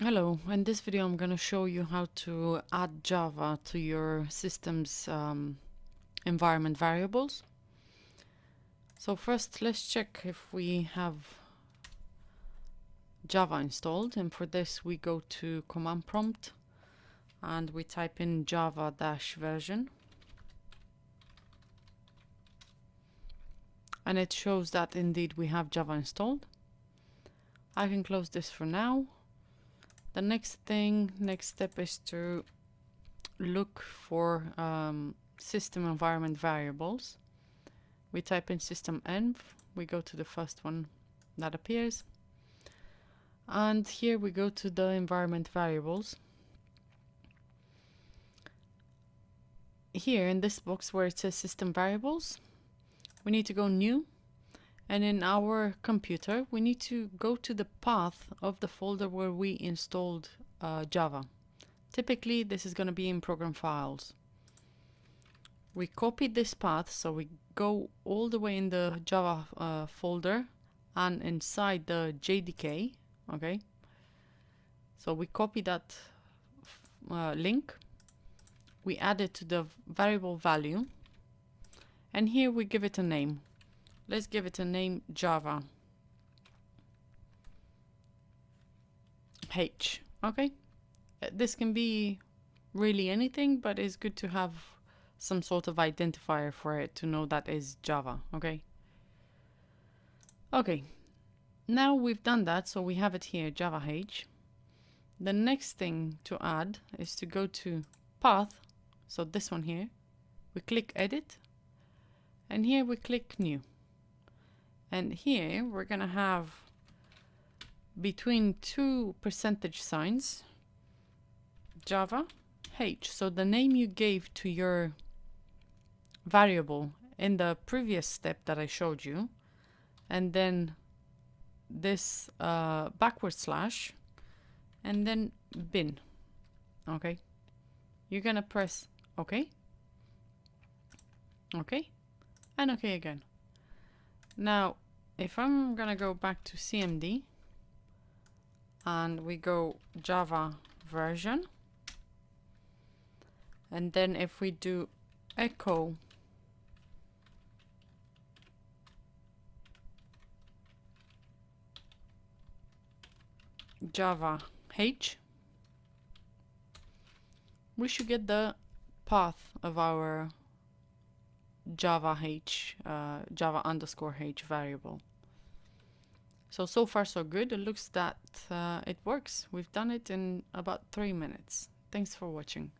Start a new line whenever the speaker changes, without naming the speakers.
Hello, in this video I'm going to show you how to add Java to your system's environment variables. So first let's check if we have Java installed, and for this we go to command prompt and we type in java-version, and it shows that indeed we have Java installed. I can close this for now. The next step is to look for system environment variables. We type in system-env, we go to the first one that appears, and here we go to the environment variables. Here in this box where it says system variables, we need to go new, and in our computer we need to go to the path of the folder where we installed Java. Typically this is going to be in program files. We copy this path, so we go all the way in the Java folder and inside the JDK. Okay, so we copy that link, we add it to the variable value, and here we give it a name. Let's give it a name Java H. Okay, this can be really anything, but it's good to have some sort of identifier for it to know that is Java. Okay, now we've done that, so we have it here, Java H. The next thing to add is to go to path, so this one here, we click edit, and here we click new, and here we're gonna have between 2 percentage signs Java H, so the name you gave to your variable in the previous step that I showed you, and then this backward slash, and then bin. Okay, you're gonna press OK, OK, and OK again. Now if I'm gonna go back to CMD and we go Java version, and then if we do echo Java H, we should get the path of our Java H, Java underscore H variable. So far so good. It looks that it works. We've done it in about 3 minutes. Thanks for watching.